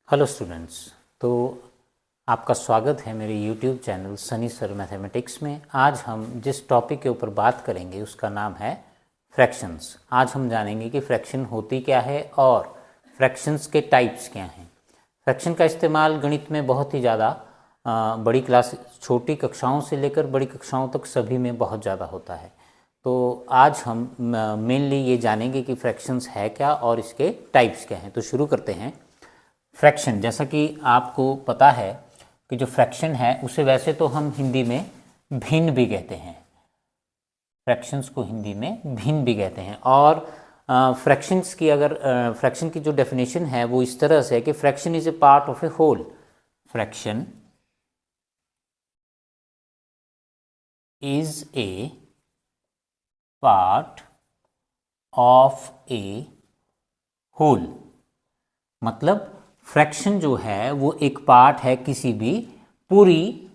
Hello students. तो आपका स्वागत है मेरे YouTube channel Sunny sir mathematics में। आज हम जिस टॉपिक के ऊपर बात करेंगे उसका नाम है फ्रैक्शंस। आज हम जानेंगे कि फ्रैक्शन होती क्या है और फ्रैक्शंस के टाइप्स क्या हैं। फ्रैक्शन का इस्तेमाल गणित में बहुत ही ज़्यादा बड़ी क्लास छोटी कक्षाओं से लेकर बड़ी कक्षाओं तक सभी में बहुत ज़्यादा होता है। तो आज हम मेनली ये जानेंगे कि फ्रैक्शंस है क्या और इसके टाइप्स क्या हैं। तो शुरू करते हैं। फ्रैक्शन, जैसा कि आपको पता है कि जो फ्रैक्शन है उसे वैसे तो हम हिंदी में भिन्न भी कहते हैं। फ्रैक्शंस को हिंदी में भिन्न भी कहते हैं। और फ्रैक्शंस की अगर फ्रैक्शन की जो डेफिनेशन है वो इस तरह से है कि fraction is a part of a whole. Fraction is a part of a whole. मतलब फ्रैक्शन जो है वो एक पार्ट है किसी भी पूरी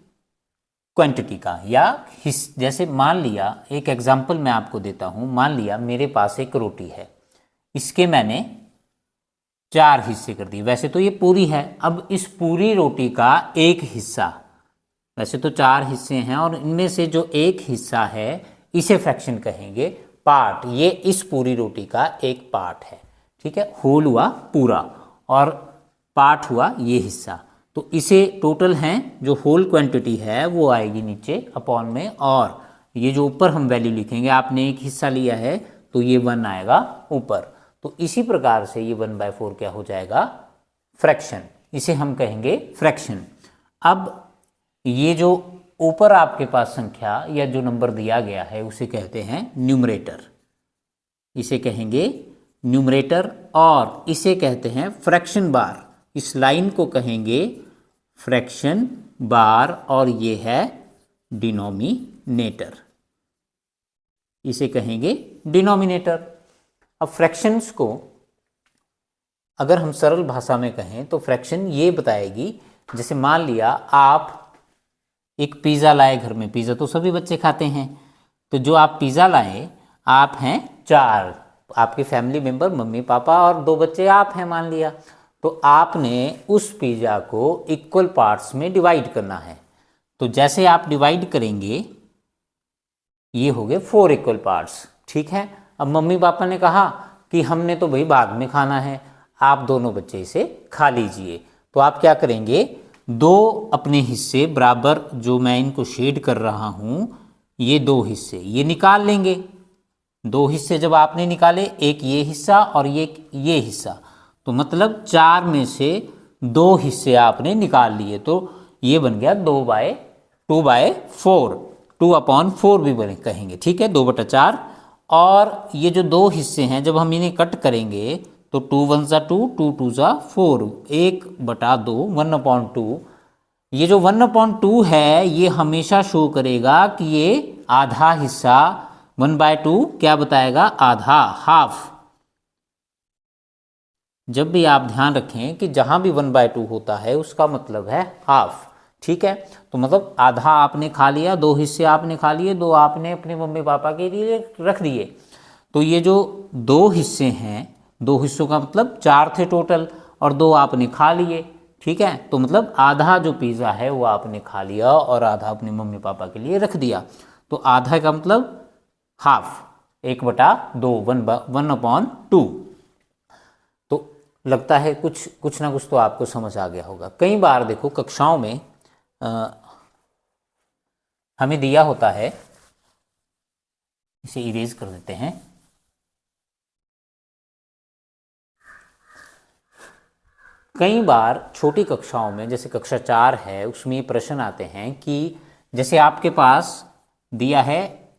क्वांटिटी का या जैसे मान लिया, एक एग्जांपल मैं आपको देता हूं। मान लिया मेरे पास एक रोटी है, इसके मैंने 4 हिस्से कर दिए। वैसे तो ये पूरी है, अब इस पूरी रोटी का एक हिस्सा, वैसे तो 4 हिस्से हैं और इनमें से जो एक हिस्सा है इसे फ्रैक्शन कहेंगे, पार्ट। ये इस पूरी रोटी का एक पार्ट है, ठीक है। होल हुआ पूरा और पार्ट हुआ ये हिस्सा। तो इसे टोटल हैं जो होल क्वांटिटी है वो आएगी नीचे अपॉन में, और ये जो ऊपर हम वैल्यू लिखेंगे, आपने एक हिस्सा लिया है तो ये 1 आएगा ऊपर। तो इसी प्रकार से ये 1/4 क्या हो जाएगा, फ्रैक्शन। इसे हम कहेंगे फ्रैक्शन। अब ये जो ऊपर आपके पास संख्या या जो नंबर दिया गया है उसे कहते हैं न्यूमरेटर। इसे कहेंगे न्यूमरेटर और इसे कहते हैं फ्रैक्शन बार। इस लाइन को कहेंगे फ्रैक्शन बार और ये है डिनोमिनेटर। इसे कहेंगे डिनोमिनेटर। अब फ्रैक्शंस को अगर हम सरल भाषा में कहें तो फ्रैक्शन ये बताएगी, जैसे मान लिया आप एक पिज़्ज़ा लाए घर में। पिज़्ज़ा तो सभी बच्चे खाते हैं। तो जो आप पिज़्ज़ा लाए, आप हैं 4, आपके फैमिली मेंबर मम्मी पापा और 2 बच्चे आप हैं मान लिया। तो आपने उस पिज़्ज़ा को इक्वल पार्ट्स में डिवाइड करना है। तो जैसे आप डिवाइड करेंगे, ये हो गए 4 इक्वल पार्ट्स, ठीक है। अब मम्मी पापा ने कहा कि हमने तो भाई बाद में खाना है, आप दोनों बच्चे इसे खा लीजिए। तो आप क्या करेंगे, 2 अपने हिस्से बराबर, जो मैं इनको शेड कर रहा हूं, ये 2 हिस्से ये निकाल लेंगे। 2 हिस्से जब आपने निकाले, एक ये हिस्सा और ये हिस्सा, तो मतलब 4 में से 2 हिस्से आपने निकाल लिए। तो ये बन गया 2/4, 2/4 भी बने कहेंगे, ठीक है, 2/4। और ये जो 2 हिस्से हैं जब हम इन्हें कट करेंगे तो 2 1 जा 2, 2 2 जा 4, 1/2, 1/2। ये जो 1/2 है ये हमेशा शो करेगा कि ये आधा हिस्सा, 1/2 क्या बताएगा, आधा, हाफ। जब भी आप ध्यान रखें कि जहां भी 1/2 होता है उसका मतलब है हाफ, ठीक है। तो मतलब आधा आपने खा लिया, 2 हिस्से आपने खा लिए, 2 आपने अपने मम्मी पापा के लिए रख दिए। तो ये जो 2 हिस्से हैं, 2 हिस्सों का मतलब 4 थे टोटल और 2 आपने खा लिए, ठीक है। तो मतलब आधा जो पिज़्ज़ा है वो आपने खा लिया और आधा अपने मम्मी पापा के लिए रख दिया। तो आधा का मतलब हाफ, 1/2, 1/2। तो लगता है कुछ ना कुछ तो आपको समझ आ गया होगा। कई बार देखो कक्षाओं में हमें दिया होता है, इसे इरेज कर देते हैं। कई बार छोटी कक्षाओं में, जैसे कक्षा 4 है, उसमें ये प्रश्न आते हैं कि जैसे आपके पास दिया है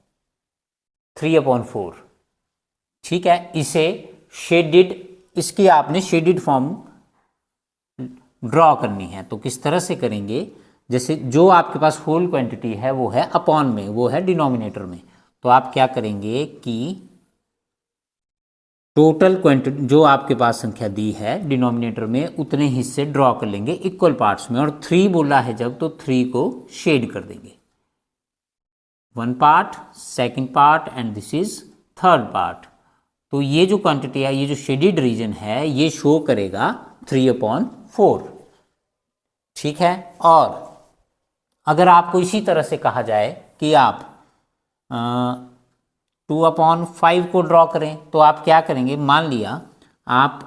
3/4, ठीक है। इसे शेडेड, इसकी आपने शेडेड फॉर्म ड्रॉ करनी है। तो किस तरह से करेंगे, जैसे जो आपके पास होल क्वांटिटी है वो है अपॉन में, वो है डिनोमिनेटर में। तो आप क्या करेंगे कि टोटल क्वांटिटी जो आपके पास संख्या दी है डिनोमिनेटर में, उतने हिस्से ड्रॉ कर लेंगे इक्वल पार्ट्स में। और 3 बोला है जब, तो 3 को शेड कर देंगे, 1 part, second part and this is 3rd part. तो ये जो क्वांटिटी है, ये जो शेडेड रीजन है, ये शो करेगा 3/4। 4। ठीक है। और अगर आपको इसी तरह से कहा जाए कि आप 2/5 को ड्रॉ करें, तो आप क्या करेंगे? मान लिया आप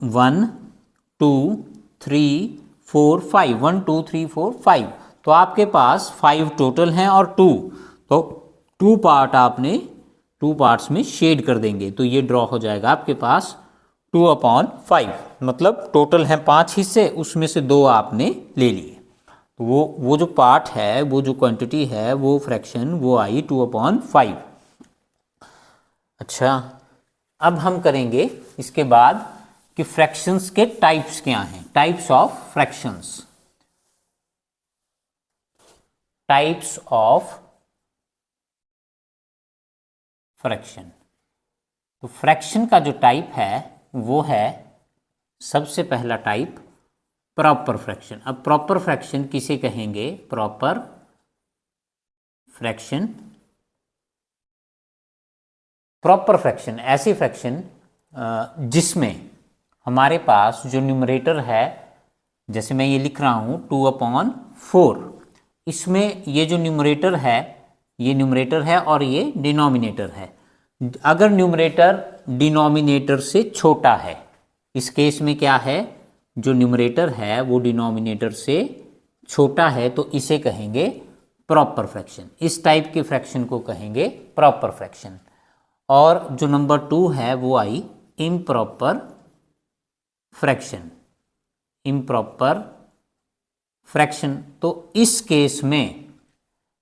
1 2 3 4 5, 1 2 3 4 5, तो आपके पास 5 टोटल हैं और 2, तो 2 पार्ट आपने 2 पार्ट्स में शेड कर देंगे, तो ये ड्रॉ हो जाएगा आपके पास 2/5। मतलब टोटल हैं 5 हिस्से, उसमें से 2 आपने ले लिए, तो वो जो पार्ट है, वो जो क्वांटिटी है, वो फ्रैक्शन वो आई 2/5। अच्छा, अब हम करेंगे इसके बाद कि फ्रैक्शंस के टाइप्स क्या हैं। Types of fractions. Types of fraction. तो फ्रैक्शन का जो टाइप है वो है, सबसे पहला टाइप प्रॉपर फ्रैक्शन। अब प्रॉपर फ्रैक्शन किसे कहेंगे? Proper fraction. प्रॉपर फ्रैक्शन ऐसी फ्रैक्शन जिसमें हमारे पास जो न्यूमरेटर है, जैसे मैं ये लिख रहा हूं 2/4, इसमें ये जो न्यूमरेटर है, ये न्यूमरेटर है और ये डिनोमिनेटर है। अगर न्यूमरेटर डिनोमिनेटर से छोटा है, इस केस में क्या है? जो न्यूमरेटर है वो डिनोमिनेटर से छोटा है, तो इसे कहेंगे प्रॉपर फ्रैक्शन। इस टाइप के फ्रैक्शन को कहेंगे प्रॉपर फ्रैक्शन। और जो नंबर 2 है वो आई इम्प्रॉपर फ्रैक्शन। इम्प्रॉपर फ्रैक्शन, तो इस केस में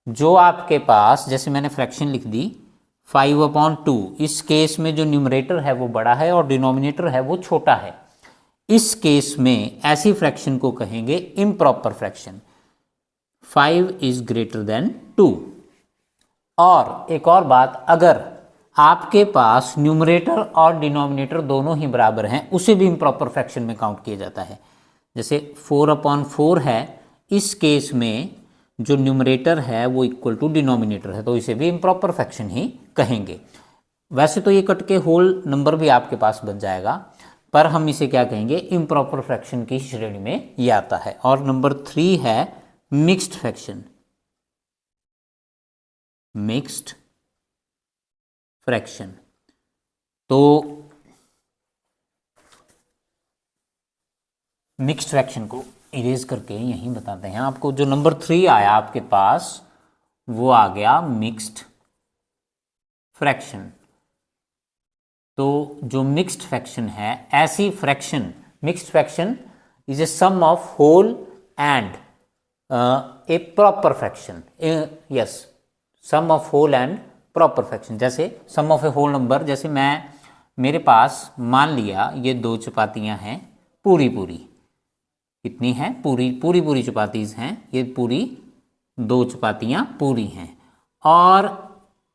जो आपके पास, जैसे मैंने फ्रैक्शन लिख दी 5/2, इस केस में जो न्यूमरेटर है वो बड़ा है और डिनोमिनेटर है वो छोटा है। इस केस में ऐसी फ्रैक्शन को कहेंगे improper fraction. 5 is greater than 2। और एक और बात, अगर आपके पास न्यूमरेटर और डिनोमिनेटर दोनों ही बराबर हैं, उसे भी इम्प्रॉपर फ्रैक्शन में काउंट किया जाता है। जैसे 4/4 है, इस केस में जो न्यूमरेटर है वो इक्वल टू डिनोमिनेटर है, तो इसे भी इम्प्रॉपर फ्रैक्शन ही कहेंगे। वैसे तो ये कट के होल नंबर भी आपके पास बन जाएगा, पर हम इसे क्या कहेंगे? इम्प्रॉपर फ्रैक्शन की श्रेणी में ये आता है। और नंबर 3 है मिक्स्ड फ्रैक्शन। मिक्स्ड फ्रैक्शन, तो मिक्स्ड फ्रैक्शन को इरेज करके यहीं बताते हैं आपको। जो नंबर 3 आया आपके पास वो आ गया मिक्स्ड फ्रैक्शन। तो जो मिक्स्ड फ्रैक्शन है, ऐसी fraction, mixed fraction is a sum of whole and a proper fraction. Yes, sum of whole and proper fraction. जैसे sum of a whole number, जैसे मेरे पास मान लिया ये 2 चपातियां हैं पूरी पूरी। कितनी हैं? पूरी चपातीज हैं, ये पूरी 2 चपातियां पूरी हैं। और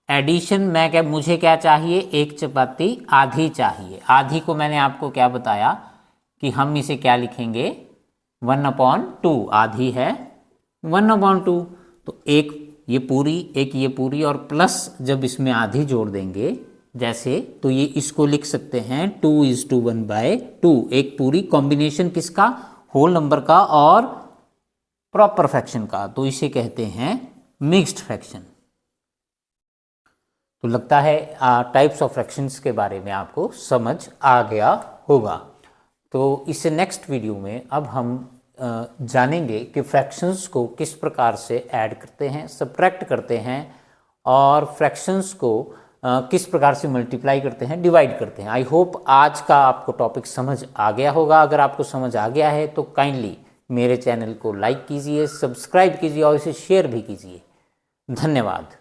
एडिशन मुझे क्या चाहिए? 1 चपाती आधी चाहिए। आधी को मैंने आपको क्या बताया कि हम इसे क्या लिखेंगे? 1/2। आधी है 1/2, तो एक ये पूरी और प्लस जब इसमें आधी जोड़ देंगे जैसे, तो ये इसको लिख सकते हैं 2:1/2। एक पूरी कॉम्बिनेशन किसका? होल नंबर का और प्रॉपर फ्रैक्शन का, तो इसे कहते हैं मिक्स्ड फ्रैक्शन। तो लगता है टाइप्स ऑफ फ्रैक्शंस के बारे में आपको समझ आ गया होगा। तो इससे नेक्स्ट वीडियो में अब हम जानेंगे कि फ्रैक्शंस को किस प्रकार से ऐड करते हैं, सब्ट्रैक्ट करते हैं, और फ्रैक्शंस को किस प्रकार से मल्टीप्लाई करते हैं, डिवाइड करते हैं। आई होप आज का आपको टॉपिक समझ आ गया होगा। अगर आपको समझ आ गया है तो काइंडली मेरे चैनल को लाइक कीजिए, सब्सक्राइब कीजिए और इसे शेयर भी कीजिए। धन्यवाद।